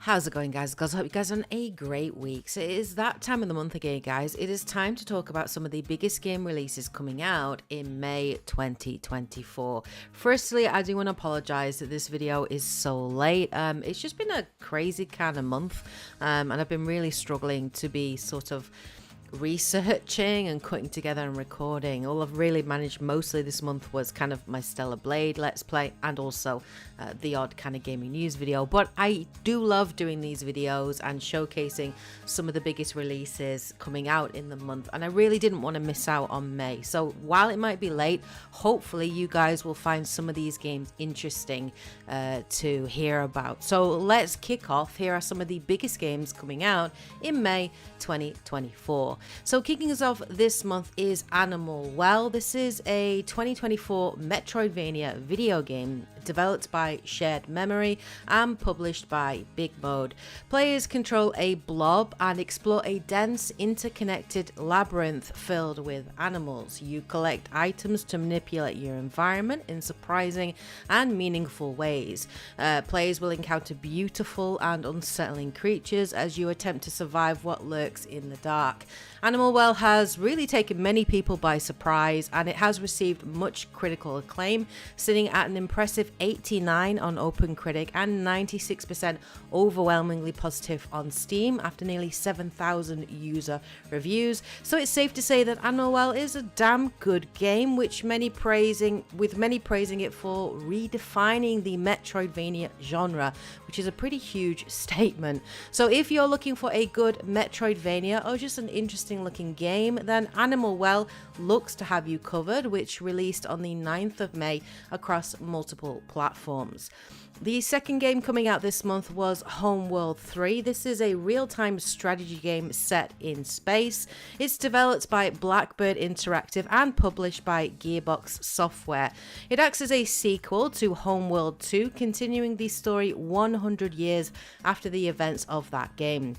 How's it going, guys? I hope you guys are on a great week. So it is that time of the month again, guys. It is time to talk about some of the biggest game releases coming out in May 2024. Firstly, I do want to apologize that this video is so late. It's just been a crazy kind of month, and I've been really struggling to be sort of researching and cutting together and recording. All I've really managed mostly this month was kind of my Stellar Blade Let's Play and also the odd kind of gaming news video. But I do love doing these videos and showcasing some of the biggest releases coming out in the month, and I really didn't want to miss out on May. So while it might be late, hopefully you guys will find some of these games interesting to hear about. So let's kick off. Here are some of the biggest games coming out in May 2024. So kicking us off this month is Animal Well. This is a 2024 Metroidvania video game developed by Shared Memory and published by Big Mode. Players control a blob and explore a dense, interconnected labyrinth filled with animals. You collect items to manipulate your environment in surprising and meaningful ways. Players will encounter beautiful and unsettling creatures as you attempt to survive what lurks in the dark. Animal Well has really taken many people by surprise, and it has received much critical acclaim, sitting at an impressive 89 on OpenCritic and 96% overwhelmingly positive on Steam after nearly 7,000 user reviews. So it's safe to say that Animal Well is a damn good game, with many praising it for redefining the Metroidvania genre, which is a pretty huge statement. So if you're looking for a good Metroidvania or just an interesting looking game, then Animal Well looks to have you covered, which released on the 9th of May across multiple platforms. The second game coming out this month was Homeworld 3. This is a real-time strategy game set in space. It's developed by Blackbird Interactive and published by Gearbox Software. It acts as a sequel to Homeworld 2, continuing the story 100 years after the events of that game.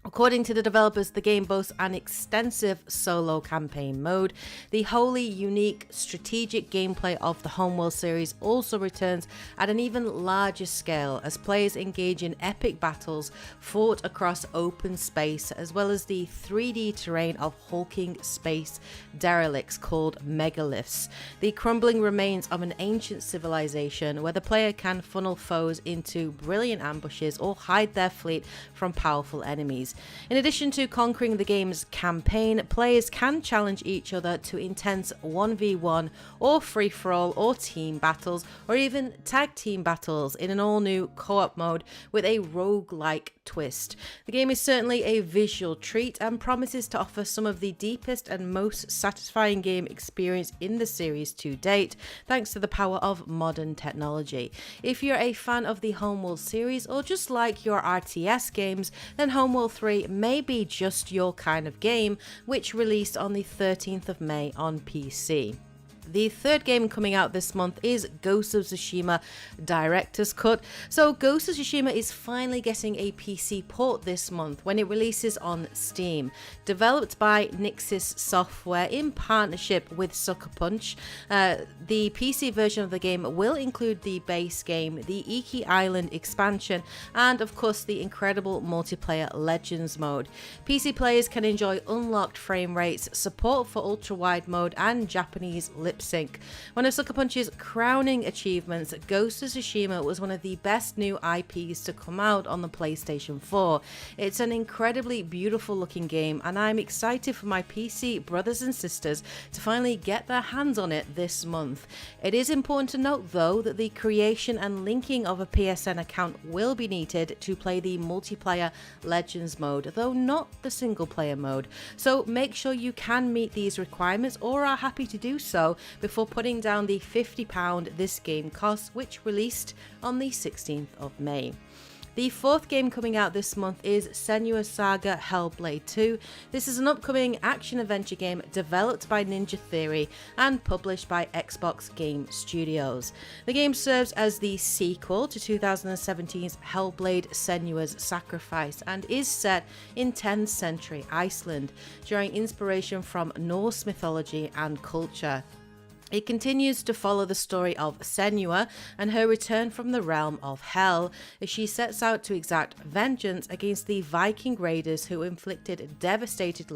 According to the developers, the game boasts an extensive solo campaign mode. The wholly unique strategic gameplay of the Homeworld series also returns at an even larger scale as players engage in epic battles fought across open space, as well as the 3D terrain of hulking space derelicts called megaliths, the crumbling remains of an ancient civilization where the player can funnel foes into brilliant ambushes or hide their fleet from powerful enemies. In addition to conquering the game's campaign, players can challenge each other to intense 1v1 or free-for-all or team battles, or even tag team battles in an all-new co-op mode with a roguelike twist. The game is certainly a visual treat and promises to offer some of the deepest and most satisfying game experience in the series to date, thanks to the power of modern technology. If you're a fan of the Homeworld series or just like your RTS games, then Homeworld 3 may be just your kind of game, which released on the 13th of May on PC. The third game coming out this month is Ghost of Tsushima Director's Cut. So Ghost of Tsushima is finally getting a PC port this month when it releases on Steam. Developed by Nixxes Software in partnership with Sucker Punch, the PC version of the game will include the base game, the Iki Island expansion, and of course the incredible multiplayer Legends mode. PC players can enjoy unlocked frame rates, support for ultra-wide mode, and Japanese lip sync. One of Sucker Punch's crowning achievements, Ghost of Tsushima was one of the best new IPs to come out on the PlayStation 4. It's an incredibly beautiful looking game, and I'm excited for my PC brothers and sisters to finally get their hands on it this month. It is important to note though that the creation and linking of a PSN account will be needed to play the multiplayer Legends mode, though not the single player mode. So make sure you can meet these requirements or are happy to do so before putting down the £50 this game costs, which released on the 16th of May. The fourth game coming out this month is Senua's Saga Hellblade 2. This is an upcoming action-adventure game developed by Ninja Theory and published by Xbox Game Studios. The game serves as the sequel to 2017's Hellblade: Senua's Sacrifice and is set in 10th century Iceland, drawing inspiration from Norse mythology and culture. It continues to follow the story of Senua and her return from the realm of hell as she sets out to exact vengeance against the Viking raiders who inflicted devastating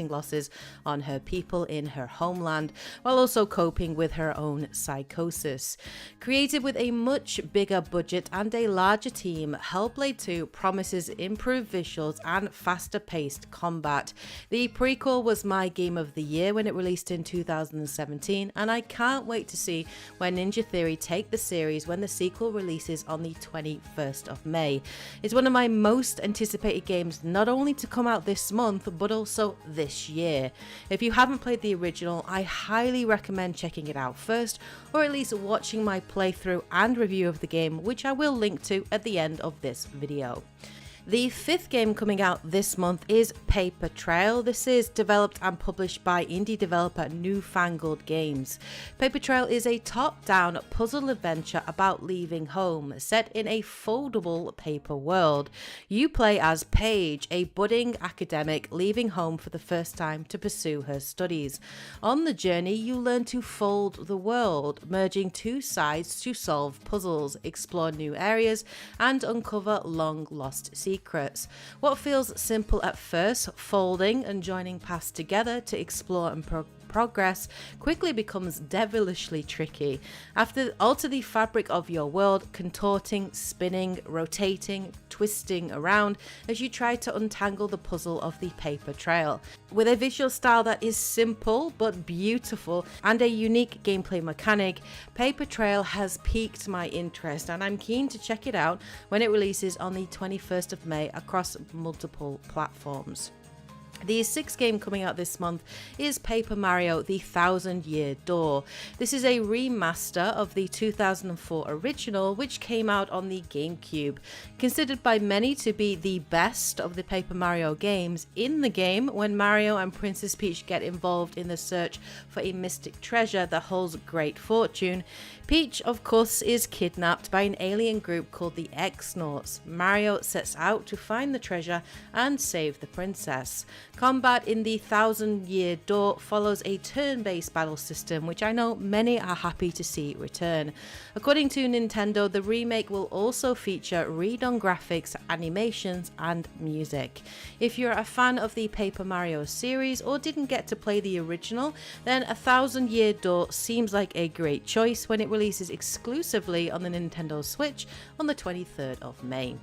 losses on her people in her homeland, while also coping with her own psychosis. Created with a much bigger budget and a larger team, Hellblade 2 promises improved visuals and faster paced combat. The prequel was my game of the year when it released in 2017. And I can't wait to see where Ninja Theory take the series when the sequel releases on the 21st of May. It's one of my most anticipated games, not only to come out this month, but also this year. If you haven't played the original, I highly recommend checking it out first, or at least watching my playthrough and review of the game, which I will link to at the end of this video. The fifth game coming out this month is Paper Trail. This is developed and published by indie developer Newfangled Games. Paper Trail is a top-down puzzle adventure about leaving home, set in a foldable paper world. You play as Paige, a budding academic leaving home for the first time to pursue her studies. On the journey, you learn to fold the world, merging two sides to solve puzzles, explore new areas, and uncover long-lost secrets. What feels simple at first, folding and joining paths together to explore and progress, quickly becomes devilishly tricky. Alter the fabric of your world, contorting, spinning, rotating, twisting around as you try to untangle the puzzle of the paper trail. With a visual style that is simple but beautiful and a unique gameplay mechanic, Paper Trail has piqued my interest, and I'm keen to check it out when it releases on the 21st of May across multiple platforms. The sixth game coming out this month is Paper Mario: The Thousand Year Door. This is a remaster of the 2004 original, which came out on the GameCube. Considered by many to be the best of the Paper Mario games, in the game, when Mario and Princess Peach get involved in the search for a mystic treasure that holds great fortune, Peach, of course, is kidnapped by an alien group called the X-Nauts. Mario sets out to find the treasure and save the princess. Combat in the Thousand Year Door follows a turn-based battle system, which I know many are happy to see return. According to Nintendo, the remake will also feature redone graphics, animations, and music. If you're a fan of the Paper Mario series or didn't get to play the original, then A Thousand Year Door seems like a great choice when it releases exclusively on the Nintendo Switch on the 23rd of May.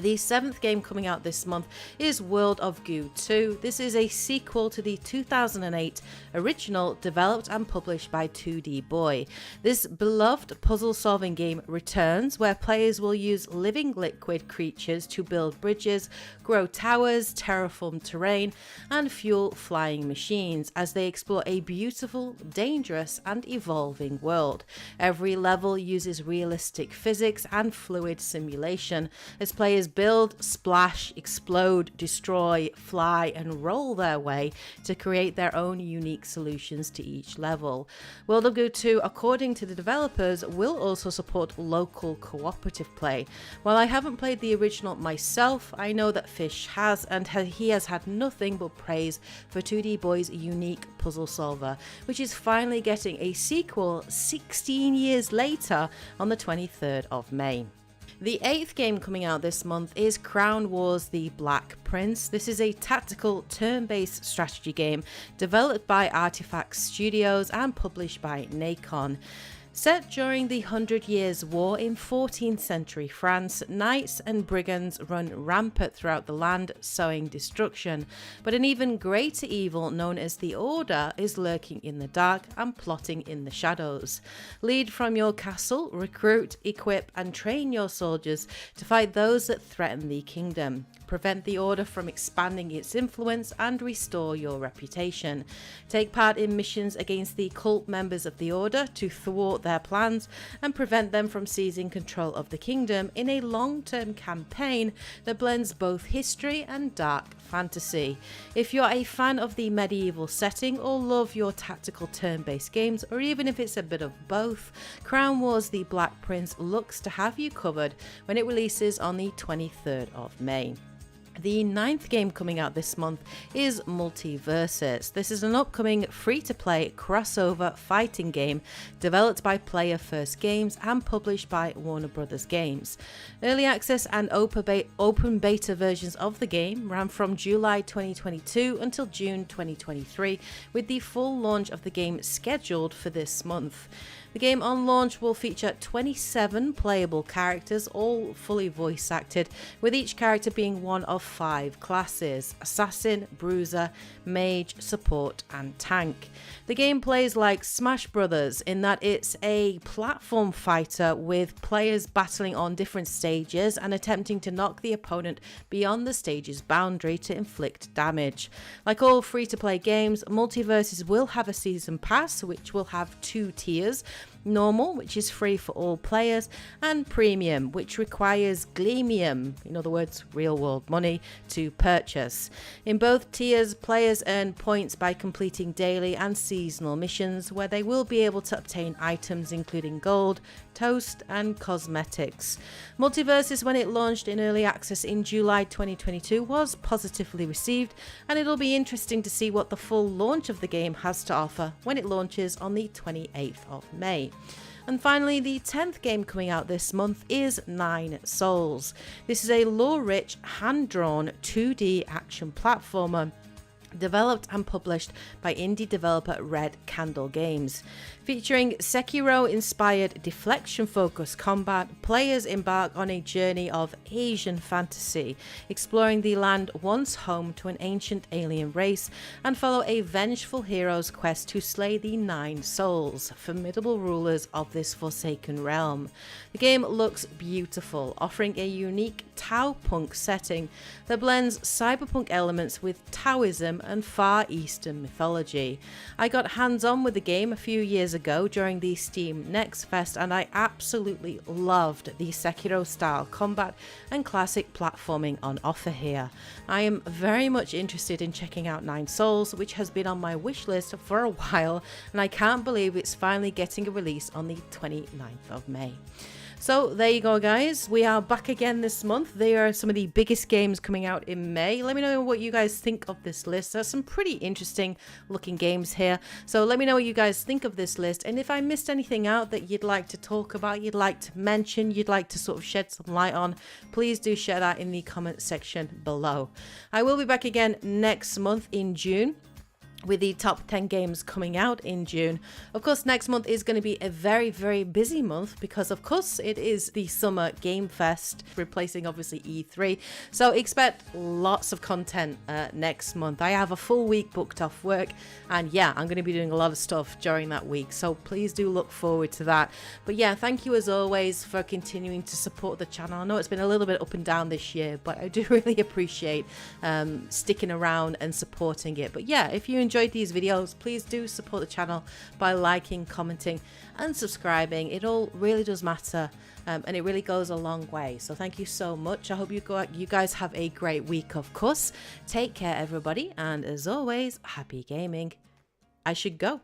The seventh game coming out this month is World of Goo 2. This is a sequel to the 2008 original, developed and published by 2D Boy. This beloved puzzle-solving game returns, where players will use living liquid creatures to build bridges, grow towers, terraform terrain, and fuel flying machines as they explore a beautiful, dangerous, and evolving world. Every level uses realistic physics and fluid simulation as players build, splash, explode, destroy, fly, and roll their way to create their own unique solutions to each level. World of Goo 2, according to the developers, will also support local cooperative play. While I haven't played the original myself, I know that Fish has, and he has had nothing but praise for 2D Boy's unique puzzle solver, which is finally getting a sequel 16 years later on the 23rd of May. The eighth game coming out this month is Crown Wars: The Black Prince. This is a tactical turn-based strategy game developed by Artifact Studios and published by Nacon. Set during the 100 Years' War in 14th century France, knights and brigands run rampant throughout the land, sowing destruction. But an even greater evil known as the Order is lurking in the dark and plotting in the shadows. Lead from your castle, recruit, equip, and train your soldiers to fight those that threaten the kingdom. Prevent the Order from expanding its influence and restore your reputation. Take part in missions against the cult members of the Order to thwart their plans and prevent them from seizing control of the kingdom in a long-term campaign that blends both history and dark fantasy. If you're a fan of the medieval setting or love your tactical turn-based games, or even if it's a bit of both, Crown Wars: The Black Prince looks to have you covered when it releases on the 23rd of May. The ninth game coming out this month is MultiVersus. This is an upcoming free-to-play crossover fighting game developed by Player First Games and published by Warner Bros. Games. Early access and open beta versions of the game ran from July 2022 until June 2023, with the full launch of the game scheduled for this month. The game on launch will feature 27 playable characters, all fully voice acted, with each character being one of 5 classes: Assassin, Bruiser, Mage, Support and Tank. The game plays like Smash Brothers in that it's a platform fighter with players battling on different stages and attempting to knock the opponent beyond the stage's boundary to inflict damage. Like all free-to-play games, MultiVersus will have a season pass, which will have 2 tiers. Normal, which is free for all players, and Premium, which requires Gleamium, in other words, real world money, to purchase. In both tiers, players earn points by completing daily and seasonal missions, where they will be able to obtain items including gold, toast and cosmetics. MultiVersus, when it launched in early access in July 2022, was positively received, and it'll be interesting to see what the full launch of the game has to offer when it launches on the 28th of May. And finally, the 10th game coming out this month is Nine Souls. This is a lore-rich, hand-drawn 2D action platformer developed and published by indie developer Red Candle Games. Featuring Sekiro-inspired deflection-focused combat, players embark on a journey of Asian fantasy, exploring the land once home to an ancient alien race, and follow a vengeful hero's quest to slay the Nine Souls, formidable rulers of this forsaken realm. The game looks beautiful, offering a unique Tao Punk setting that blends cyberpunk elements with Taoism and Far Eastern mythology. I got hands-on with the game a few years ago during the Steam Next Fest, and I absolutely loved the Sekiro style combat and classic platforming on offer here. I am very much interested in checking out Nine Souls, which has been on my wish list for a while, and I can't believe it's finally getting a release on the 29th of May. So there you go, guys. We are back again this month. There are some of the biggest games coming out in May. Let me know what you guys think of this list. There's some pretty interesting looking games here. So let me know what you guys think of this list. And if I missed anything out that you'd like to talk about, you'd like to mention, you'd like to sort of shed some light on, please do share that in the comment section below. I will be back again next month in June with the top 10 games coming out in June. Of course, next month is going to be a very, very busy month because, of course, it is the Summer Game Fest, replacing obviously E3. So expect lots of content next month. I have a full week booked off work, and yeah, I'm going to be doing a lot of stuff during that week. So please do look forward to that. But yeah, thank you as always for continuing to support the channel. I know it's been a little bit up and down this year, but I do really appreciate sticking around and supporting it. But yeah, if you enjoyed these videos, please do support the channel by liking, commenting and subscribing. It all really does matter, and it really goes a long way. So thank you so much. I hope you guys have a great week, of course. Take care, everybody, and as always, happy gaming. I should go.